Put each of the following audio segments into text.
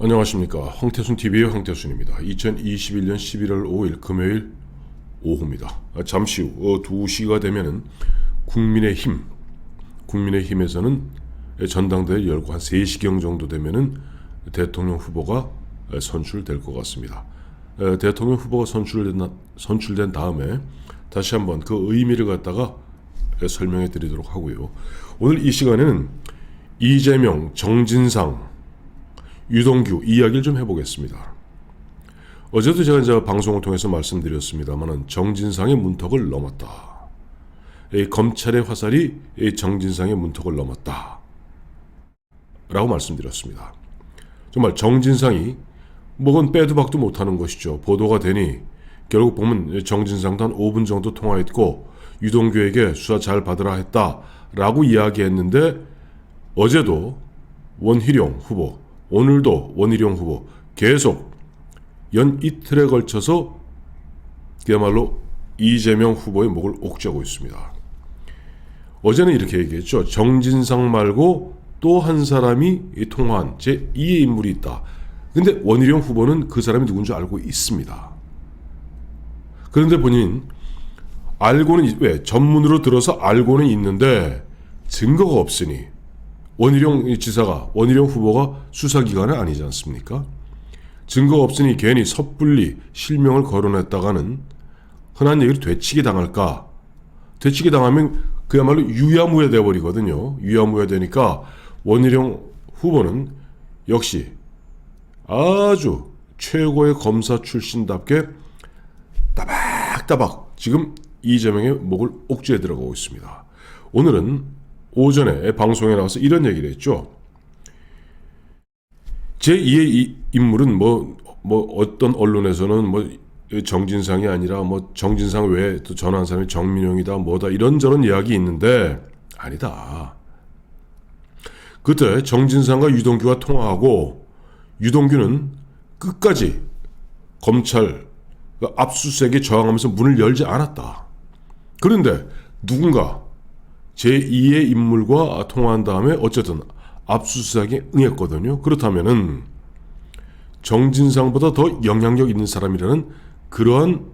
안녕하십니까. 황태순TV의 황태순입니다. 2021년 11월 5일 금요일 오후입니다. 잠시 후 2시가 되면은 국민의힘에서는 전당대회를 열고 한 3시경 정도 되면은 대통령 후보가 선출될 것 같습니다. 대통령 후보가 선출된 다음에 다시 한번 그 의미를 갖다가 설명해 드리도록 하고요. 오늘 이 시간에는 이재명, 정진상, 유동규 이야기를 좀 해보겠습니다. 어제도 제가 이제 방송을 통해서 말씀드렸습니다만 정진상의 문턱을 넘었다. 검찰의 화살이 정진상의 문턱을 넘었다. 라고 말씀드렸습니다. 정말 정진상이 뭐건 빼도 박도 못하는 것이죠. 보도가 되니 결국 보면 정진상도 한 5분 정도 통화했고 유동규에게 수사 잘 받으라 했다라고 이야기했는데 어제도 원희룡 후보, 오늘도 원희룡 후보 계속 연 이틀에 걸쳐서 그야말로 이재명 후보의 목을 옥죄고 있습니다. 어제는 이렇게 얘기했죠. 정진상 말고 또 한 사람이 통화한 제2의 인물이 있다. 근데 원희룡 후보는 그 사람이 누군지 알고 있습니다. 그런데 본인 알고는 왜 전문으로 들어서 알고는 있는데 증거가 없으니 원희룡 후보가 수사기관은 아니지 않습니까? 증거가 없으니 괜히 섣불리 실명을 거론했다가는 흔한 얘기를 되치기 당할까? 되치기 당하면 그야말로 유야무야 돼버리거든요. 유야무야 되니까 원희룡 후보는 역시 아주 최고의 검사 출신답게 따박따박 지금 이재명의 목을 옥죄해 들어가고 있습니다. 오늘은 오전에 방송에 나와서 이런 얘기를 했죠. 제2의 인물은 뭐 어떤 언론에서는 정진상이 아니라 정진상 외에 또 전화한 사람이 정민용이다 뭐다 이런저런 이야기 있는데 아니다. 그때 정진상과 유동규가 통화하고 유동규는 끝까지 검찰 압수수색에 저항하면서 문을 열지 않았다. 그런데 누군가 제2의 인물과 통화한 다음에 어쨌든 압수수색에 응했거든요. 그렇다면은 정진상보다 더 영향력 있는 사람이라는 그러한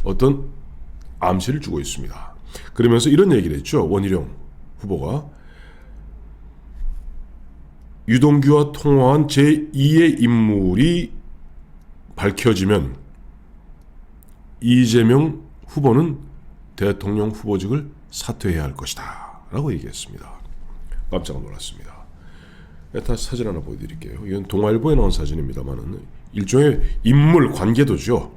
어떤 암시를 주고 있습니다. 그러면서 이런 얘기를 했죠. 원희룡 후보가 유동규와 통화한 제2의 인물이 밝혀지면 이재명 후보는 대통령 후보직을 사퇴해야 할 것이다 라고 얘기했습니다. 깜짝 놀랐습니다. 다시 사진 하나 보여드릴게요. 이건 동아일보에 나온 사진입니다만 일종의 인물 관계도죠.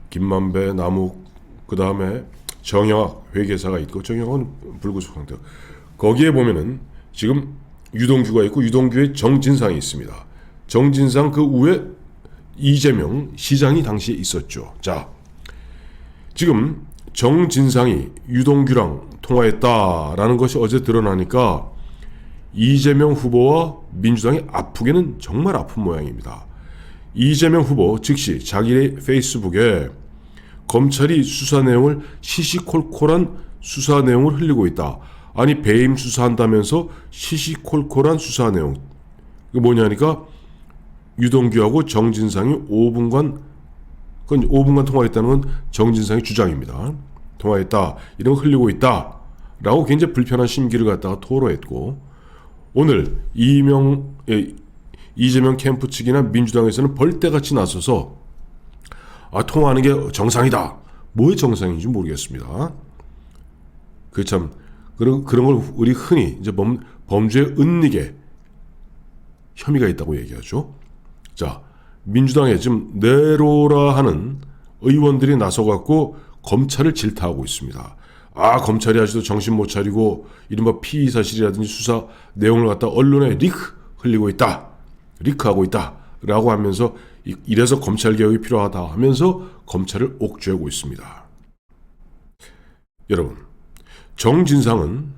김만배, 남욱, 그 다음에 정영학 회계사가 있고 정영학은 불구속 상태. 거기에 보면은 지금 유동규가 있고 유동규의 정진상이 있습니다. 정진상 그 위에 이재명 시장이 당시에 있었죠. 자, 지금 정진상이 유동규랑 통화했다라는 것이 어제 드러나니까 이재명 후보와 민주당이 아프게는 정말 아픈 모양입니다. 이재명 후보 즉시 자기의 페이스북에 검찰이 수사 내용을 시시콜콜한 수사 내용을 흘리고 있다. 아니 배임 수사한다면서 시시콜콜한 수사 내용. 이게 뭐냐니까 유동규하고 정진상이 5분간 통화했다는 건 정진상의 주장입니다. 통화했다. 이런 거 흘리고 있다. 라고 굉장히 불편한 심기를 갖다가 토로했고 오늘 이재명 캠프 측이나 민주당에서는 벌떼같이 나서서 통화하는 게 정상이다. 뭐의 정상인지 모르겠습니다. 참 그런 걸 우리 흔히 이제 범죄의 은닉에 혐의가 있다고 얘기하죠. 자, 민주당에 지금 내로라 하는 의원들이 나서갖고 검찰을 질타하고 있습니다. 검찰이 아직도 정신 못 차리고 이른바 피의 사실이라든지 수사 내용을 갖다 언론에 흘리고 있다. 리크하고 있다. 라고 하면서 이래서 검찰 개혁이 필요하다 하면서 검찰을 옥죄고 있습니다. 여러분, 정진상은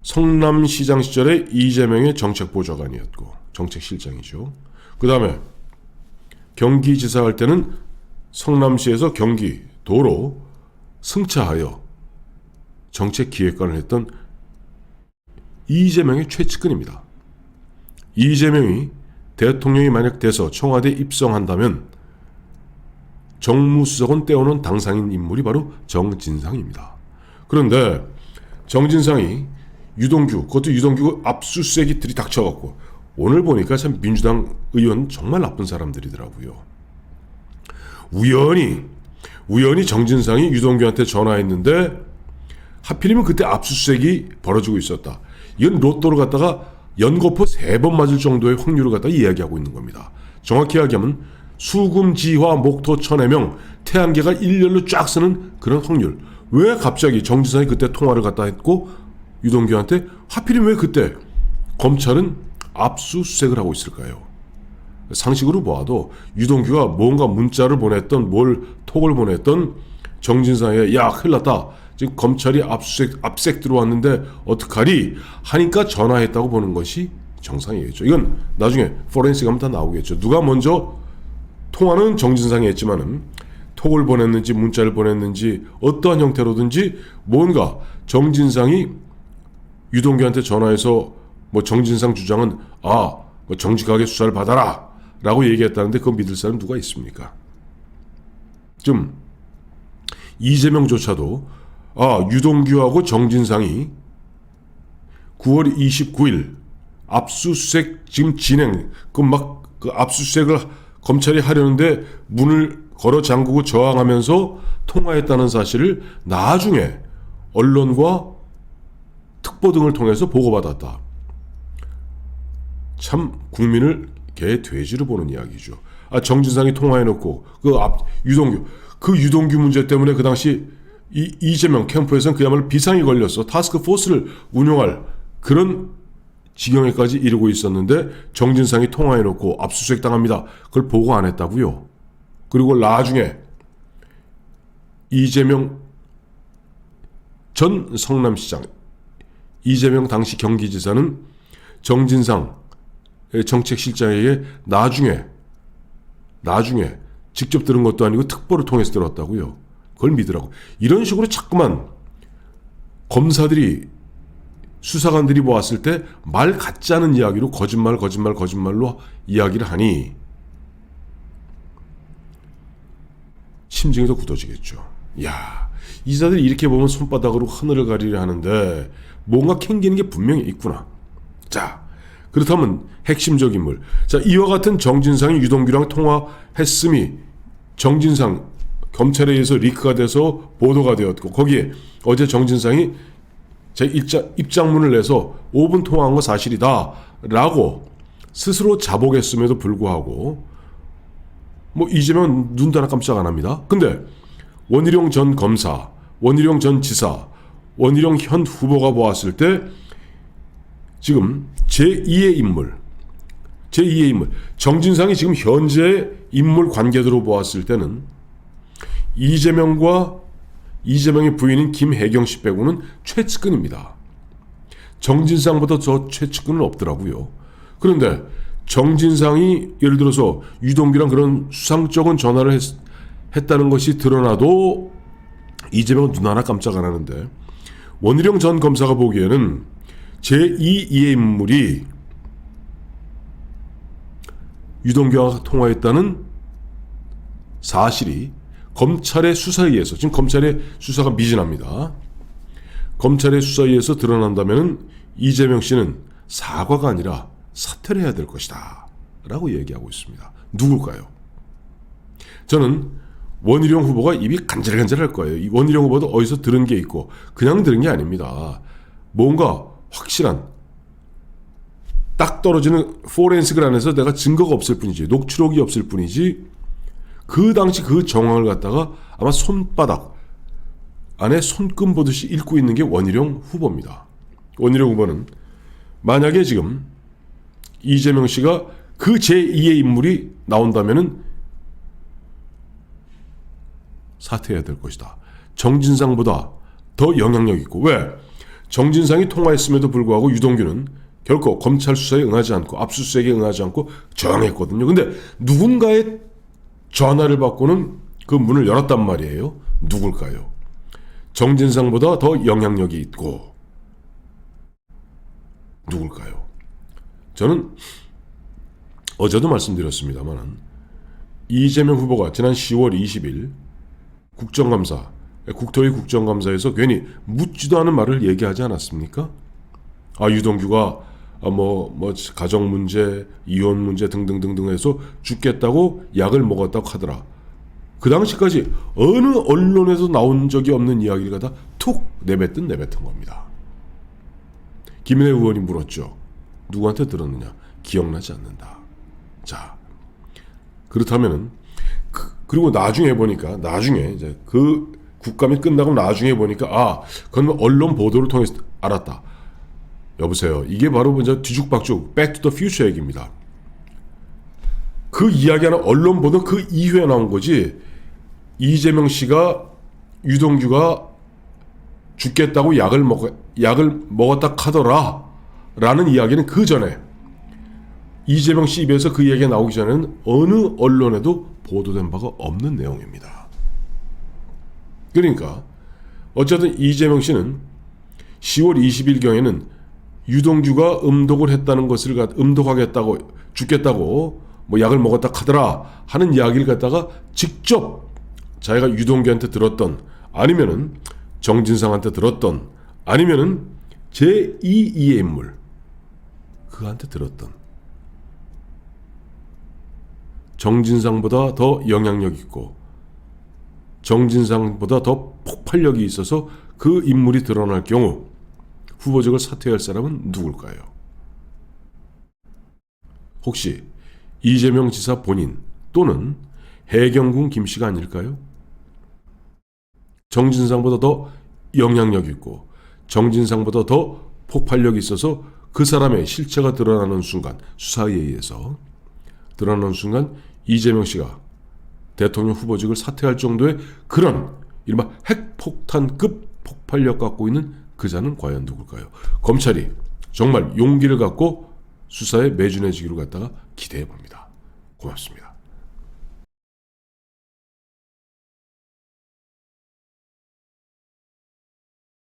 성남시장 시절에 이재명의 정책보좌관이었고 정책실장이죠. 그 다음에 경기지사 할 때는 성남시에서 경기도로 승차하여 정책기획관을 했던 이재명의 최측근입니다. 이재명이 대통령이 만약 돼서 청와대에 입성한다면 정무수석은 떼어놓은 당상인 인물이 바로 정진상입니다. 그런데 정진상이 그것도 유동규 압수수색이 들이닥쳐갖고 오늘 보니까 참 민주당 의원 정말 나쁜 사람들이더라고요. 우연히 정진상이 유동규한테 전화했는데 하필이면 그때 압수수색이 벌어지고 있었다. 이건 로또를 갖다가 연거푸 3번 맞을 정도의 확률을 갖다 이야기하고 있는 겁니다. 정확히 이야기하면 수금지화 목토 천해명 태양계가 일렬로 쫙 쓰는 그런 확률. 왜 갑자기 정진상이 그때 통화를 갖다 했고 유동규한테 하필이면 왜 그때 검찰은 압수수색을 하고 있을까요? 상식으로 보아도 유동규가 뭔가 문자를 보냈던 톡을 보냈던 정진상에게 야 큰일 났다. 지금 검찰이 압색 들어왔는데 어떡하리 하니까 전화했다고 보는 것이 정상이겠죠. 이건 나중에 포렌식 하면 다 나오겠죠. 누가 먼저 통화는 정진상이 했지만은 톡을 보냈는지 문자를 보냈는지 어떠한 형태로든지 뭔가 정진상이 유동규한테 전화해서 뭐 정진상 주장은 뭐 정직하게 수사를 받아라 라고 얘기했다는데 그거 믿을 사람 누가 있습니까? 좀 이재명조차도 유동규하고 정진상이 9월 29일 압수수색 지금 진행 그 압수수색을 검찰이 하려는데 문을 걸어 잠그고 저항하면서 통화했다는 사실을 나중에 언론과 특보 등을 통해서 보고받았다. 참 국민을 개 돼지로 보는 이야기죠. 정진상이 통화해놓고 유동규 문제 때문에 그 당시 이재명 캠프에서는 그야말로 비상이 걸렸어. 타스크포스를 운영할 그런 지경에까지 이르고 있었는데 정진상이 통화해놓고 압수수색 당합니다. 그걸 보고 안 했다고요. 그리고 나중에 이재명 전 성남시장, 이재명 당시 경기지사는 정진상 정책실장에게 나중에 직접 들은 것도 아니고 특보를 통해서 들었다고요. 그걸 믿으라고. 이런 식으로 자꾸만 검사들이 수사관들이 보았을 때 말 같지 않은 이야기로 거짓말로 이야기를 하니 심증이 더 굳어지겠죠. 야, 이사들이 이렇게 보면 손바닥으로 하늘을 가리려 하는데 뭔가 캥기는 게 분명히 있구나. 자, 그렇다면 핵심적 인물. 자, 이와 같은 정진상이 유동규랑 통화했음이 정진상 검찰에 의해서 리크가 돼서 보도가 되었고 거기에 어제 정진상이 제 입장문을 내서 5분 통화한 거 사실이다 라고 스스로 자복했음에도 불구하고 뭐 이재명 눈도 하나 깜짝 안 합니다. 근데 원희룡 전 검사, 원희룡 전 지사, 원희룡 현 후보가 보았을 때 지금 제2의 인물 정진상이 지금 현재 인물 관계도로 보았을 때는 이재명의 부인인 김혜경 씨 빼고는 최측근입니다. 정진상보다 저 최측근은 없더라고요. 그런데 정진상이 예를 들어서 유동규랑 그런 수상쩍은 전화를 했다는 것이 드러나도 이재명은 눈 하나 깜짝 안 하는데 원희룡 전 검사가 보기에는 제2의 인물이 유동규와 통화했다는 사실이 검찰의 수사에 의해서 지금 검찰의 수사가 미진합니다. 검찰의 수사에 의해서 드러난다면 이재명 씨는 사과가 아니라 사퇴를 해야 될 것이다 라고 얘기하고 있습니다. 누굴까요? 저는 원희룡 후보가 입이 간질간질할 거예요. 이 원희룡 후보도 어디서 들은 게 있고 그냥 들은 게 아닙니다. 뭔가 확실한 딱 떨어지는 포렌식을 안 해서 내가 증거가 없을 뿐이지 녹취록이 없을 뿐이지 그 당시 그 정황을 갖다가 아마 손바닥 안에 손금 보듯이 읽고 있는 게 원희룡 후보입니다. 원희룡 후보는 만약에 지금 이재명 씨가 그 제2의 인물이 나온다면은 사퇴해야 될 것이다. 정진상보다 더 영향력 있고 왜? 정진상이 통화했음에도 불구하고 유동규는 결코 검찰 수사에 응하지 않고 압수수색에 응하지 않고 저항했거든요. 근데 누군가의 전화를 받고는 그 문을 열었단 말이에요. 누굴까요? 정진상보다 더 영향력이 있고 누굴까요? 저는 어제도 말씀드렸습니다만 이재명 후보가 지난 10월 20일 국정감사, 국토위 국정감사에서 괜히 묻지도 않은 말을 얘기하지 않았습니까? 유동규가 가정 문제, 이혼 문제 등등등등 해서 죽겠다고 약을 먹었다고 하더라. 그 당시까지 어느 언론에도 나온 적이 없는 이야기를 갖다 툭 내뱉은 겁니다. 김인혜 의원이 물었죠. 누구한테 들었느냐? 기억나지 않는다. 자, 그렇다면은 그리고 나중에 보니까 이제 그 국감이 끝나고 나중에 보니까 그건 언론 보도를 통해서 알았다. 여보세요. 이게 바로 먼저 뒤죽박죽 백투더 얘기입니다. 그 이야기하는 언론 보도 그 이후에 나온 거지. 이재명 씨가 유동규가 죽겠다고 약을 먹었다 하더라 라는 이야기는 그 전에 이재명 씨 입에서 그 이야기가 나오기 전에는 어느 언론에도 보도된 바가 없는 내용입니다. 그러니까 어쨌든 이재명 씨는 10월 20일경에는 유동규가 음독을 했다는 것을 음독하겠다고 죽겠다고 약을 먹었다 하더라 하는 이야기를 갖다가 직접 자기가 유동규한테 들었던 아니면은 정진상한테 들었던 아니면은 제2의 인물 그한테 들었던 정진상보다 더 영향력 있고 정진상보다 더 폭발력이 있어서 그 인물이 드러날 경우 후보직을 사퇴할 사람은 누굴까요? 혹시 이재명 지사 본인 또는 해경군 김씨가 아닐까요? 정진상보다 더 영향력 있고 정진상보다 더 폭발력이 있어서 그 사람의 실체가 드러나는 순간 수사에 의해서 드러나는 순간 이재명 씨가 대통령 후보직을 사퇴할 정도의 그런 이른바 핵폭탄급 폭발력 갖고 있는 그자는 과연 누굴까요? 검찰이 정말 용기를 갖고 수사에 매진해지기로 갖다가 기대해 봅니다. 고맙습니다.